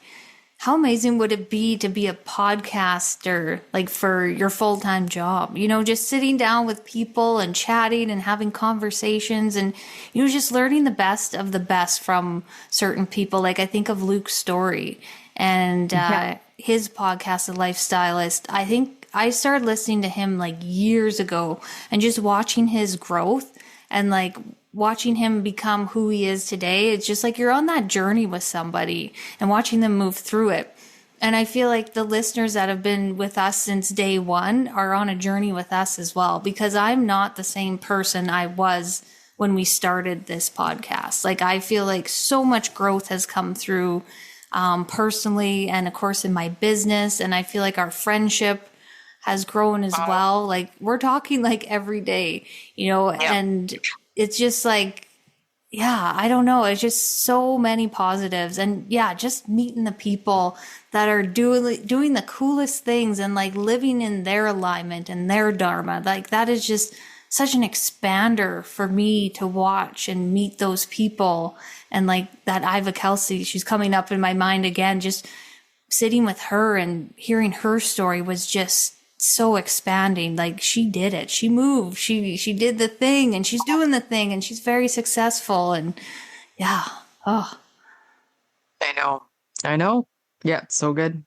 how amazing would it be to be a podcaster, like for your full-time job, you know, just sitting down with people and chatting and having conversations and, you know, just learning the best of the best from certain people. Like I think of Luke's story and Yeah. his podcast, The Lifestylist. I think I started listening to him like years ago, and just watching his growth and like watching him become who he is today. It's just like you're on that journey with somebody and watching them move through it. And I feel like the listeners that have been with us since day one are on a journey with us as well, because I'm not the same person I was when we started this podcast. Like, I feel like so much growth has come through personally, and of course in my business. And I feel like our friendship has grown as well. Like, we're talking like every day, Yeah. and it's just like, yeah, I don't know. It's just so many positives. And yeah, just meeting the people that are doing the coolest things and like living in their alignment and their dharma. Like, that is just such an expander for me to watch and meet those people. And like that Iva Kelsey, she's coming up in my mind again. Just sitting with her and hearing her story was just so expanding. Like, she did it. She moved. She did the thing, and she's doing the thing, and she's very successful. And yeah. Oh. I know. I know. Yeah, it's so good.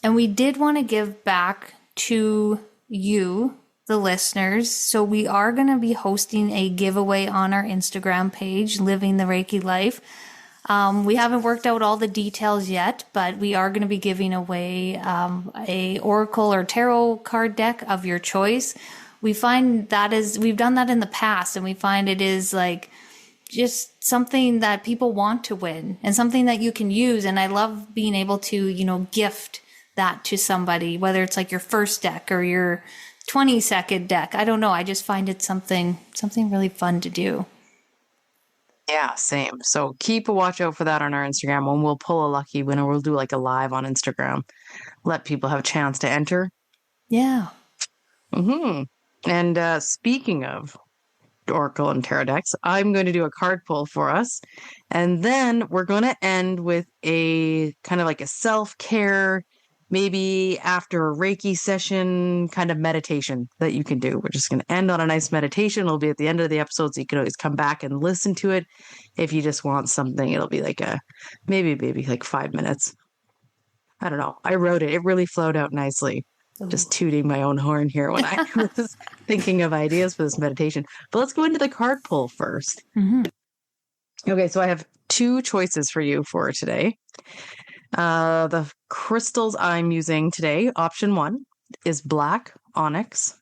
And we did want to give back to you, the listeners. So we are going to be hosting a giveaway on our Instagram page, Living the Reiki Life. We haven't worked out all the details yet, but we are going to be giving away a oracle or tarot card deck of your choice. We find we've done that in the past, and we find it is like just something that people want to win and something that you can use. And I love being able to, gift that to somebody, whether it's like your first deck or your 20-second deck. I don't know. I just find it something really fun to do. Yeah, same. So keep a watch out for that on our Instagram. When we'll pull a lucky winner, we'll do like a live on Instagram. Let people have a chance to enter. Yeah. And speaking of Oracle and Tarot decks, I'm going to do a card pull for us. And then we're going to end with a kind of like a self-care, maybe after a Reiki session kind of meditation that you can do. We're just going to end on a nice meditation. It'll be at the end of the episode, so you can always come back and listen to it. If you just want something, it'll be like maybe like 5 minutes. I don't know. I wrote it. It really flowed out nicely. Ooh. Just tooting my own horn here when I was thinking of ideas for this meditation. But let's go into the card pull first. Mm-hmm. Okay, so I have 2 choices for you for today. The crystals I'm using today, option 1 is black onyx,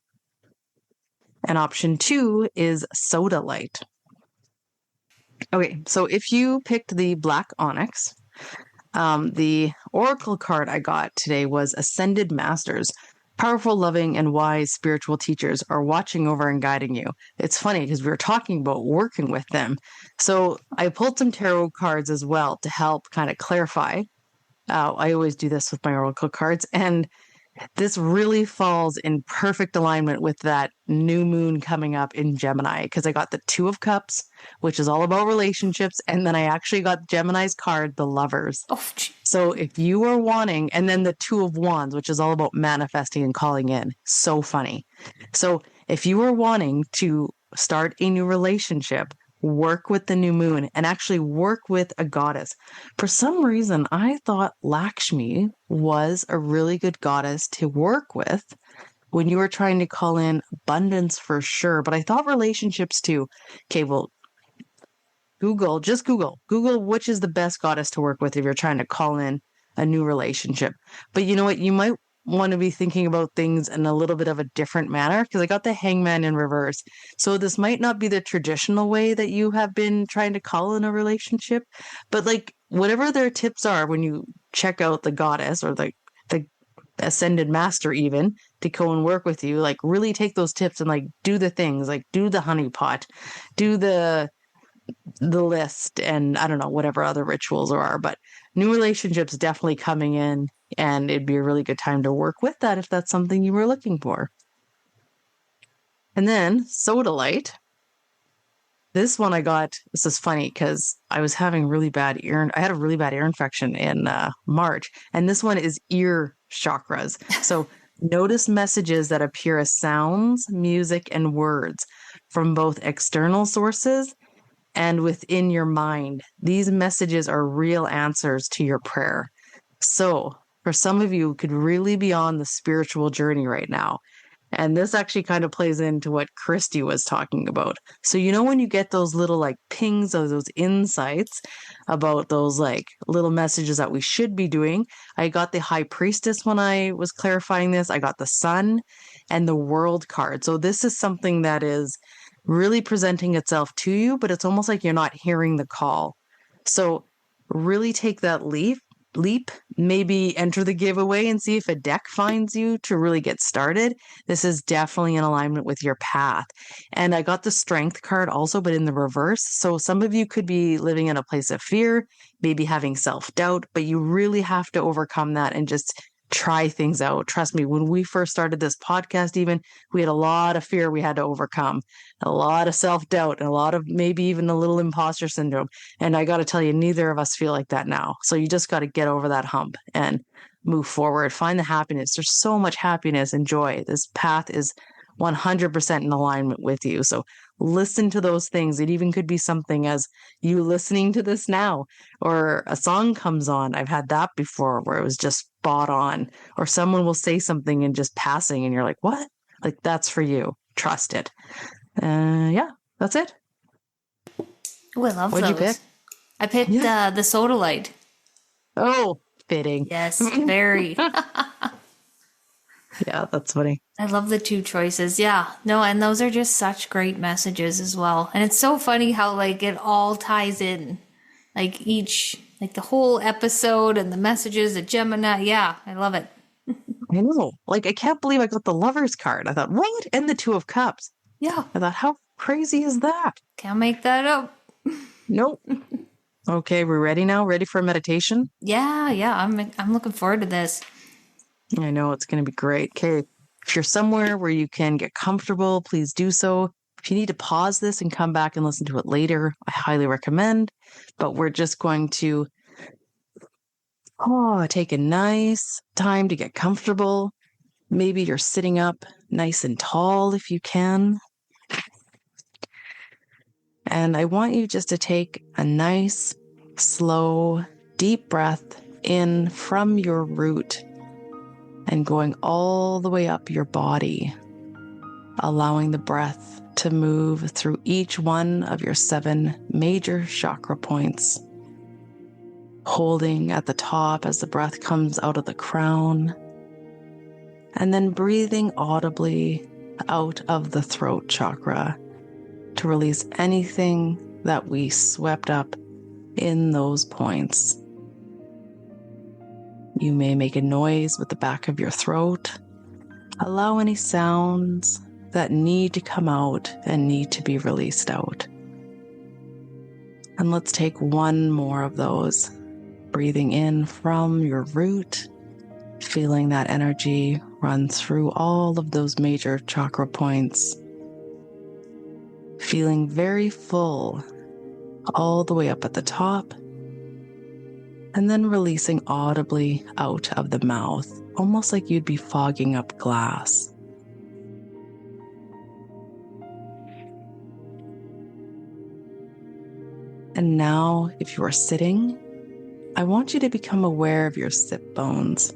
and option 2 is sodalite. Okay, so if you picked the black onyx, the oracle card I got today was Ascended Masters. Powerful, loving, and wise spiritual teachers are watching over and guiding you. It's funny because we were talking about working with them. So I pulled some tarot cards as well to help kind of clarify. I always do this with my oracle cards, and this really falls in perfect alignment with that new moon coming up in Gemini, because I got the 2 of Cups, which is all about relationships, and then I actually got Gemini's card, the Lovers. Oh, so if you are wanting, and then the 2 of Wands, which is all about manifesting and calling in. So funny. So if you are wanting to start a new relationship, work with the new moon, and actually work with a goddess. For some reason, I thought Lakshmi was a really good goddess to work with when you were trying to call in abundance, for sure. But I thought relationships too. Okay, well, Google which is the best goddess to work with if you're trying to call in a new relationship. But you know what? You might want to be thinking about things in a little bit of a different manner, because I got the Hangman in reverse. So this might not be the traditional way that you have been trying to call in a relationship, but like whatever their tips are when you check out the goddess or the ascended master, even to go and work with you, like really take those tips and like do the things, like do the honeypot, do the list, and I don't know, whatever other rituals there are. But new relationships definitely coming in, and it'd be a really good time to work with that if that's something you were looking for. And then sodalite. This one I got, this is funny because I was having I had a really bad ear infection in March, and this one is ear chakras. So notice messages that appear as sounds, music, and words from both external sources and within your mind. These messages are real answers to your prayer. So for some of you who could really be on the spiritual journey right now, and this actually kind of plays into what Christy was talking about. So, when you get those little like pings of those insights about those like little messages that we should be doing, I got the High Priestess when I was clarifying this. I got the Sun and the World card. So this is something that is really presenting itself to you, but it's almost like you're not hearing the call. So really take that leap, maybe enter the giveaway and see if a deck finds you to really get started. This is definitely in alignment with your path. And I got the Strength card also, but in the reverse. So some of you could be living in a place of fear, maybe having self-doubt, but you really have to overcome that and just try things out. Trust me, when we first started this podcast, even we had a lot of fear we had to overcome, a lot of self-doubt, and a lot of maybe even a little imposter syndrome. And I got to tell you, neither of us feel like that now. So you just got to get over that hump and move forward. Find the happiness. There's so much happiness and joy. This path is 100% in alignment with you. So listen to those things. It even could be something as you listening to this now, or a song comes on. I've had that before where it was just spot on, or someone will say something in just passing and you're like, what? Like, that's for you. Trust it. Yeah, that's it. Oh, I love What'd those. you pick? I picked the Sodalite. Oh, fitting. Yes, very. Yeah, that's funny. I love the two choices. Yeah. No, and those are just such great messages as well. And it's so funny how like it all ties in. Like the whole episode and the messages at Gemini. Yeah, I love it. I know. Like, I can't believe I got the Lovers card. I thought, what? And the Two of Cups. Yeah. I thought, how crazy is that? Can't make that up. Nope. Okay, we're ready now? Ready for a meditation? Yeah. I'm looking forward to this. I know it's going to be great. Okay, if you're somewhere where you can get comfortable, please do so. If you need to pause this and come back and listen to it later, I highly recommend. But we're just going to take a nice time to get comfortable. Maybe you're sitting up nice and tall if you can. And I want you just to take a nice, slow, deep breath in from your root and going all the way up your body, allowing the breath to move through each one of your 7 major chakra points, holding at the top as the breath comes out of the crown, and then breathing audibly out of the throat chakra to release anything that we swept up in those points. You may make a noise with the back of your throat. Allow any sounds that need to come out and need to be released out. And let's take one more of those. Breathing in from your root, feeling that energy run through all of those major chakra points. Feeling very full all the way up at the top. And then releasing audibly out of the mouth, almost like you'd be fogging up glass. And now, if you are sitting, I want you to become aware of your sit bones.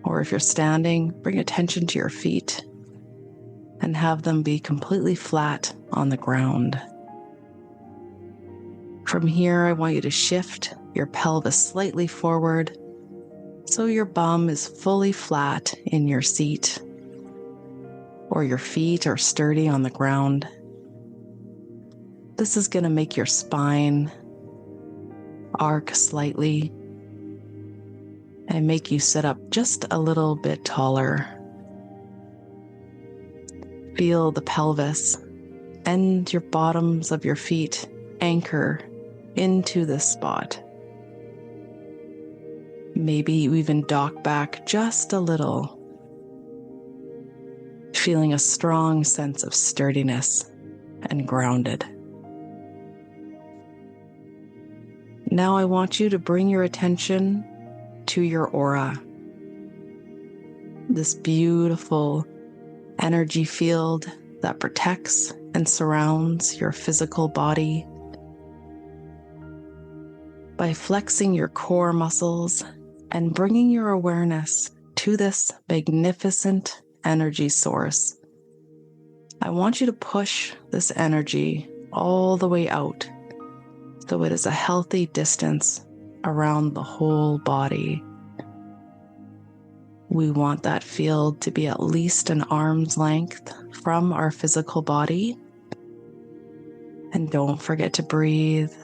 Or if you're standing, bring attention to your feet and have them be completely flat on the ground. From here, I want you to shift your pelvis slightly forward so your bum is fully flat in your seat, or your feet are sturdy on the ground. This is going to make your spine arc slightly and make you sit up just a little bit taller. Feel the pelvis and your bottoms of your feet anchor into this spot. Maybe you even dock back just a little, feeling a strong sense of sturdiness and grounded. Now I want you to bring your attention to your aura, this beautiful energy field that protects and surrounds your physical body by flexing your core muscles and bringing your awareness to this magnificent energy source. I want you to push this energy all the way out so it is a healthy distance around the whole body. We want that field to be at least an arm's length from our physical body. And don't forget to breathe.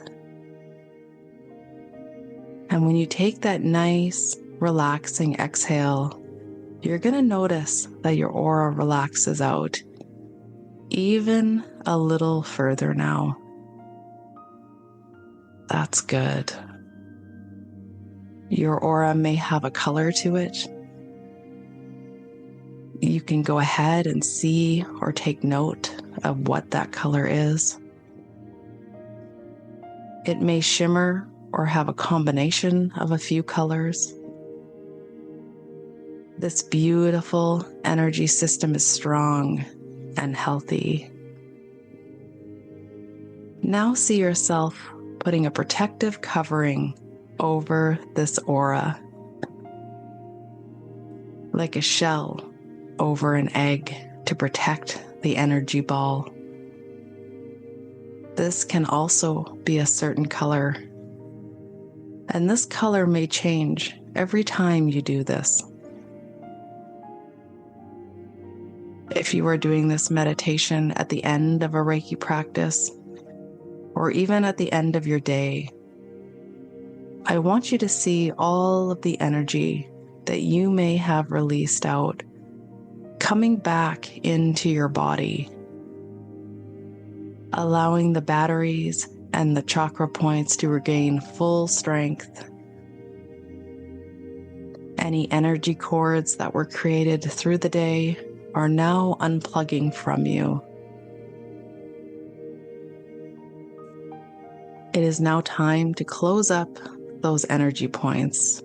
And when you take that nice, relaxing exhale, you're going to notice that your aura relaxes out even a little further now. That's good. Your aura may have a color to it. You can go ahead and see or take note of what that color is. It may shimmer or have a combination of a few colors. This beautiful energy system is strong and healthy. Now see yourself putting a protective covering over this aura, like a shell over an egg to protect the energy ball. This can also be a certain color, and this color may change every time you do this. If you are doing this meditation at the end of a Reiki practice, or even at the end of your day, I want you to see all of the energy that you may have released out coming back into your body, allowing the batteries and the chakra points to regain full strength. Any energy cords that were created through the day are now unplugging from you. It is now time to close up those energy points,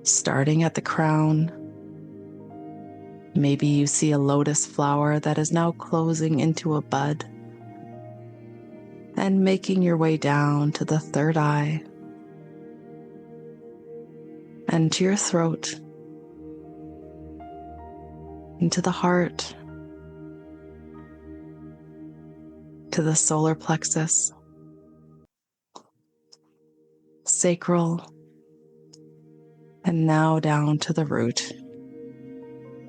starting at the crown. Maybe you see a lotus flower that is now closing into a bud and making your way down to the third eye and to your throat, into the heart, to the solar plexus, sacral, and now down to the root.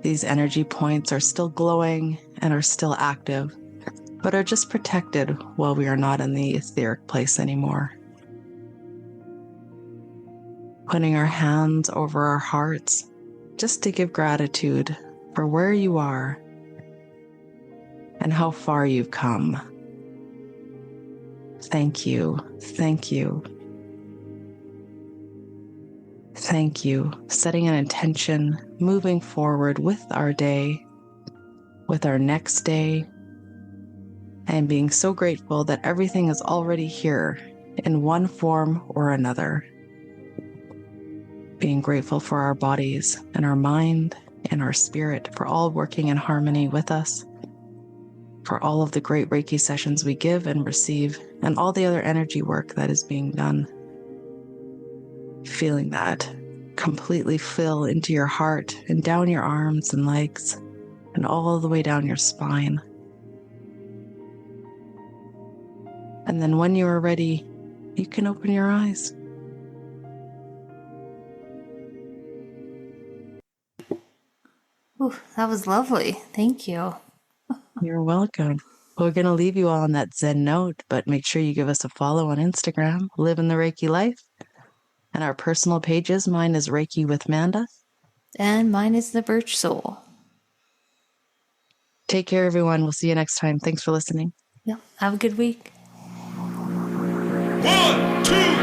These energy points are still glowing and are still active, but are just protected while we are not in the etheric place anymore. Putting our hands over our hearts just to give gratitude for where you are and how far you've come. Thank you, thank you. Thank you. Setting an intention, moving forward with our day, with our next day, and being so grateful that everything is already here in one form or another. Being grateful for our bodies and our mind and our spirit for all working in harmony with us, for all of the great Reiki sessions we give and receive, and all the other energy work that is being done. Feeling that completely fill into your heart and down your arms and legs and all the way down your spine. And then when you are ready, you can open your eyes. Ooh, that was lovely. Thank you. You're welcome. We're going to leave you all on that Zen note, but make sure you give us a follow on Instagram, Living the Reiki Life. And our personal pages, mine is Reiki with Manda. And mine is the Birch Soul. Take care, everyone. We'll see you next time. Thanks for listening. Yep. Have a good week. 1, 2,